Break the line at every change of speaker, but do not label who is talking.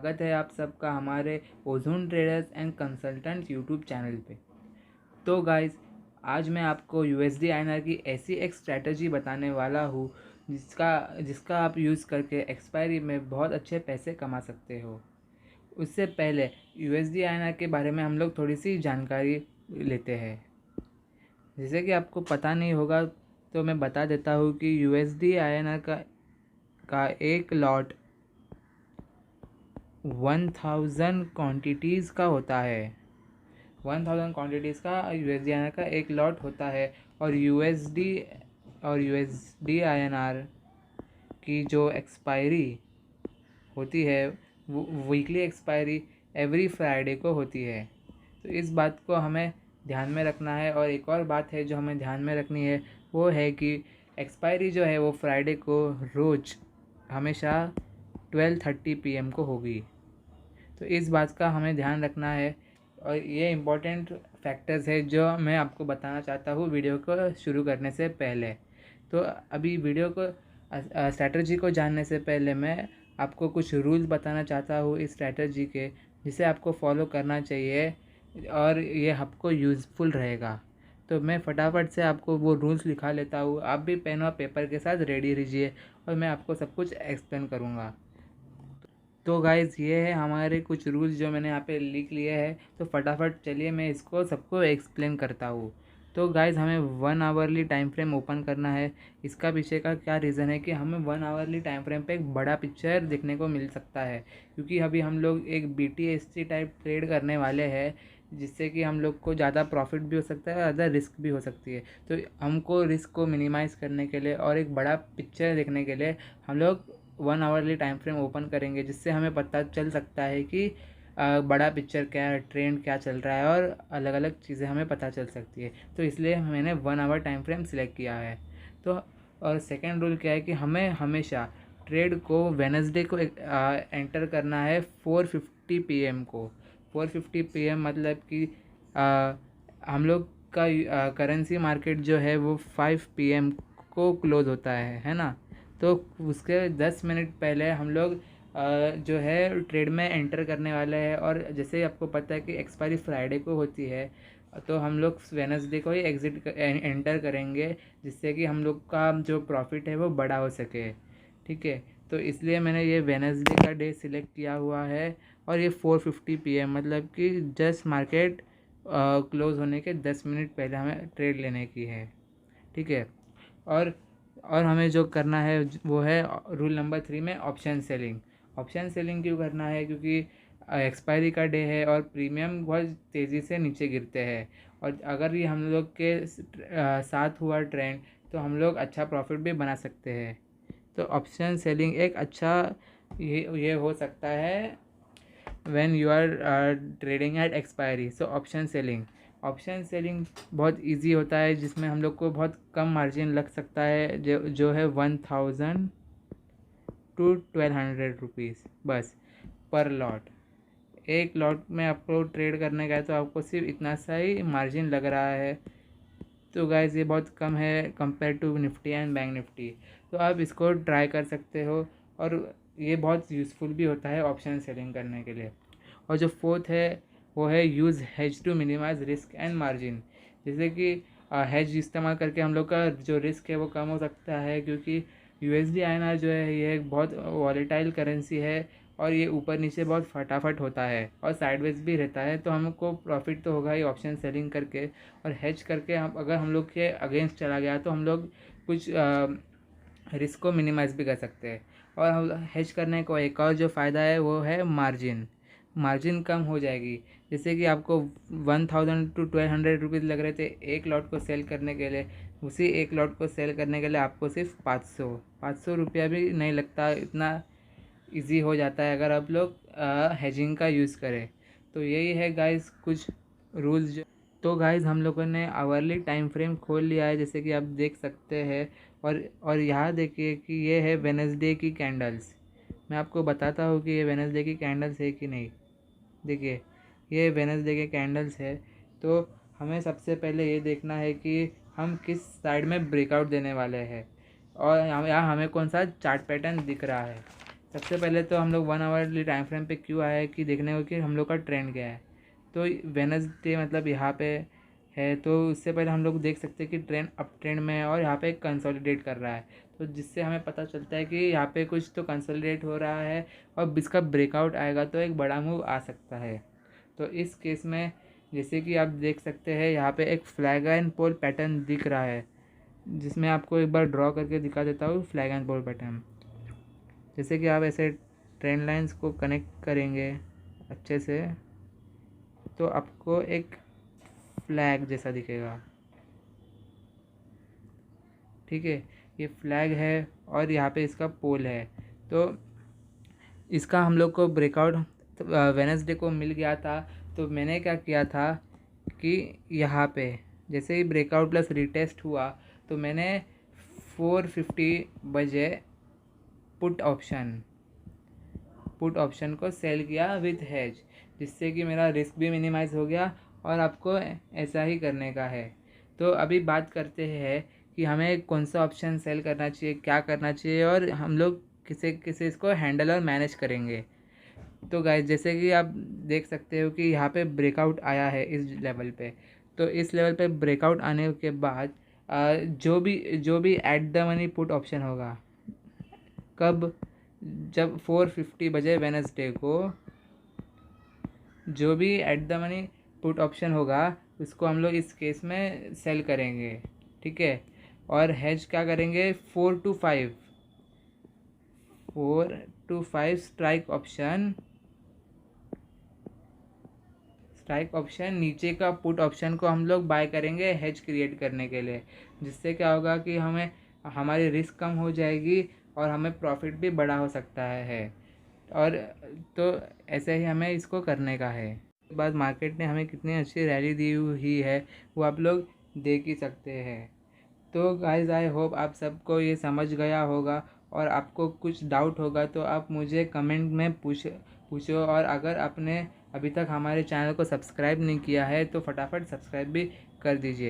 स्वागत है आप सबका हमारे ozone traders and consultants YouTube channel पे। तो गाइस, आज मैं आपको यूएसडी आईएनआर की ऐसी एक स्ट्रैटेजी बताने वाला हूँ जिसका जिसका आप यूज़ करके एक्सपायरी में बहुत अच्छे पैसे कमा सकते हो। उससे पहले यूएसडी आईएनआर के बारे में हम लोग थोड़ी सी जानकारी लेते हैं। जैसे कि आपको पता नहीं होगा तो मैं बता देता हूँ कि यूएसडी आईएनआर का एक लॉट 1000 क्वांटिटीज़ का होता है। 1000 क्वांटिटीज़ का यूएसडी आईएनआर का एक लॉट होता है। और यूएसडी आईएनआर की जो एक्सपायरी होती है वो वीकली एक्सपायरी एवरी फ्राइडे को होती है। तो इस बात को हमें ध्यान में रखना है। और एक और बात है जो हमें ध्यान में रखनी है, वो है कि एक्सपायरी जो है वो फ्राइडे को रोज़ हमेशा 12:30 PM को होगी। तो इस बात का हमें ध्यान रखना है। और ये इम्पोर्टेंट फैक्टर्स है जो मैं आपको बताना चाहता हूँ वीडियो को शुरू करने से पहले। तो अभी वीडियो को स्ट्रैटेजी को जानने से पहले मैं आपको कुछ रूल्स बताना चाहता हूँ इस स्ट्रैटेजी के, जिसे आपको फॉलो करना चाहिए और ये आपको यूज़फुल रहेगा। तो मैं फटाफट से आपको वो रूल्स लिखा लेता हूँ। आप भी पेन और पेपर के साथ रेडी रहिए और मैं आपको सब कुछ एक्सप्लेन करूँगा। तो गाइज़, ये है हमारे कुछ रूल्स जो मैंने यहाँ पे लिख लिए हैं। तो फटाफट चलिए मैं इसको सबको एक्सप्लेन करता हूँ। तो गाइज़, हमें 1 आवरली टाइम फ्रेम ओपन करना है। इसका पीछे का क्या रीज़न है कि हमें 1 आवरली टाइम फ्रेम पे एक बड़ा पिक्चर देखने को मिल सकता है, क्योंकि अभी हम लोग एक BTC टाइप ट्रेड करने वाले हैं, जिससे कि हम लोग को ज़्यादा प्रॉफिट भी हो सकता है और ज़्यादा रिस्क भी हो सकती है। तो हमको रिस्क को मिनिमाइज़ करने के लिए और एक बड़ा पिक्चर देखने के लिए हम लोग 1 आवरली टाइम फ्रेम ओपन करेंगे, जिससे हमें पता चल सकता है कि बड़ा पिक्चर क्या है, ट्रेंड क्या चल रहा है और अलग अलग चीज़ें हमें पता चल सकती है। तो इसलिए मैंने 1 आवर टाइम फ्रेम सिलेक्ट किया है। तो और सेकेंड रूल क्या है कि हमें हमेशा ट्रेड को वेडनेसडे को एंटर करना है 4:50 PM को। 4:50 PM मतलब कि हम लोग का करेंसी मार्केट जो है वो 5 PM को क्लोज़ होता है ना। तो उसके 10 मिनट पहले हम लोग जो है ट्रेड में एंटर करने वाले हैं। और जैसे ही आपको पता है कि एक्सपायरी फ्राइडे को होती है, तो हम लोग वेडनेसडे को ही एंटर करेंगे, जिससे कि हम लोग का जो प्रॉफिट है वो बड़ा हो सके। ठीक है, तो इसलिए मैंने ये वेडनेसडे का डे सिलेक्ट किया हुआ है। और ये 4:50 PM मतलब कि जस्ट मार्केट क्लोज़ होने के 10 मिनट पहले हमें ट्रेड लेने की है। ठीक है, और हमें जो करना है वो है रूल नंबर 3 में ऑप्शन सेलिंग। ऑप्शन सेलिंग क्यों करना है? क्योंकि एक्सपायरी का डे है और प्रीमियम बहुत तेज़ी से नीचे गिरते हैं। और अगर ये हम लोग के साथ हुआ ट्रेंड, तो हम लोग अच्छा प्रॉफिट भी बना सकते हैं। तो ऑप्शन सेलिंग एक अच्छा ये हो सकता है when you are trading at expiry. So option selling बहुत इजी होता है, जिसमें हम लोग को बहुत कम मार्जिन लग सकता है, जो है 1000 to 1200 रुपीज़ बस पर लॉट। एक लॉट में आपको ट्रेड करने का है तो आपको सिर्फ इतना सा ही मार्जिन लग रहा है। तो गाइस, ये बहुत कम है compare to Nifty and bank Nifty. तो आप इसको ट्राई कर सकते हो और ये बहुत यूज़फुल भी होता है ऑप्शन सेलिंग करने के लिए। और जो फोर्थ है वो है use hedge to minimise risk and margin. जैसे कि हेज इस्तेमाल करके हम लोग का जो रिस्क है वो कम हो सकता है, क्योंकि यूएसडी आईएनआर जो है ये एक बहुत वॉलेटाइल करेंसी है और ये ऊपर नीचे बहुत फटाफट होता है और साइडवेज भी रहता है। तो हमको प्रॉफिट तो होगा ही ऑप्शन सेलिंग करके। और हेज करके अगर हम लोग के अगेंस्ट चला गया तो हम लोग कुछ रिस्क को मिनिमाइज़ भी कर सकते हैं। और हम हेज करने को एक और जो फ़ायदा है वो है मार्जिन कम हो जाएगी। जैसे कि आपको 1000 to 1200 रुपीज़ लग रहे थे एक लॉट को सेल करने के लिए, उसी एक लॉट को सेल करने के लिए आपको सिर्फ 500 रुपया भी नहीं लगता। इतना इजी हो जाता है अगर आप लोग हेजिंग का यूज़ करें। तो यही है गाइस कुछ रूल्स जो। तो गाइस, हम लोगों ने आवरली टाइम फ्रेम खोल लिया है, जैसे कि आप देख सकते हैं। और यहाँ देखिए कि ये है वेडनेसडे की कैंडल्स। मैं आपको बताता हूँ कि ये वेडनेसडे की कैंडल्स है कि नहीं। देखिए, ये वेडनेसडे के कैंडल्स है। तो हमें सबसे पहले ये देखना है कि हम किस साइड में ब्रेकआउट देने वाले हैं और यहाँ हमें कौन सा चार्ट पैटर्न दिख रहा है। सबसे पहले तो हम लोग 1 आवर्ली टाइम फ्रेम पे क्यों आए कि देखने को कि हम लोग का ट्रेंड क्या है। तो वेडनेसडे मतलब यहाँ पे है, तो उससे पहले हम लोग देख सकते हैं कि ट्रेंड अप ट्रेंड में है और यहाँ पे कंसोलिडेट कर रहा है, तो जिससे हमें पता चलता है कि यहाँ पे कुछ तो कंसोलिडेट हो रहा है और इसका ब्रेकआउट आएगा तो एक बड़ा मूव आ सकता है। तो इस केस में जैसे कि आप देख सकते हैं यहाँ पे एक फ्लैग एंड पोल पैटर्न दिख रहा है, जिसमें आपको एक बार ड्रॉ करके दिखा देता हूँ फ्लैग एंड पोल पैटर्न। जैसे कि आप ऐसे ट्रेंड लाइंस को कनेक्ट करेंगे अच्छे से तो आपको एक फ्लैग जैसा दिखेगा, ठीक है। ये फ्लैग है और यहाँ पे इसका पोल है। तो इसका हम लोग को ब्रेकआउट वेडनेसडे को मिल गया था, तो मैंने क्या किया था कि यहाँ पे जैसे ही ब्रेकआउट प्लस रिटेस्ट हुआ तो मैंने 4:50 बजे पुट ऑप्शन को सेल किया विथ हेज, जिससे कि मेरा रिस्क भी मिनिमाइज़ हो गया और आपको ऐसा ही करने का है। तो अभी बात करते हैं कि हमें कौन सा ऑप्शन सेल करना चाहिए, क्या करना चाहिए और हम लोग किसे किसे इसको हैंडल और मैनेज करेंगे। तो गाइस जैसे कि आप देख सकते हो कि यहाँ पे ब्रेकआउट आया है इस लेवल पे, तो इस लेवल पे ब्रेकआउट आने के बाद जो भी at the money put option होगा, कब, जब 4:50 बजे वेडनेसडे को जो भी at the money put option होगा उसको हम लोग इस केस में सेल करेंगे, ठीक है। और हेज क्या करेंगे 4 to 5 स्ट्राइक ऑप्शन नीचे का पुट ऑप्शन को हम लोग बाय करेंगे हेज क्रिएट करने के लिए, जिससे क्या होगा कि हमें हमारी रिस्क कम हो जाएगी और हमें प्रॉफिट भी बड़ा हो सकता है। और तो ऐसे ही हमें इसको करने का है। उसके बाद मार्केट ने हमें कितनी अच्छी रैली दी हुई है वो आप लोग देख ही सकते हैं। तो गाइस आई होप आप सबको ये समझ गया होगा, और आपको कुछ डाउट होगा तो आप मुझे कमेंट में पूछो। और अगर आपने अभी तक हमारे चैनल को सब्सक्राइब नहीं किया है तो फटाफट सब्सक्राइब भी कर दीजिए।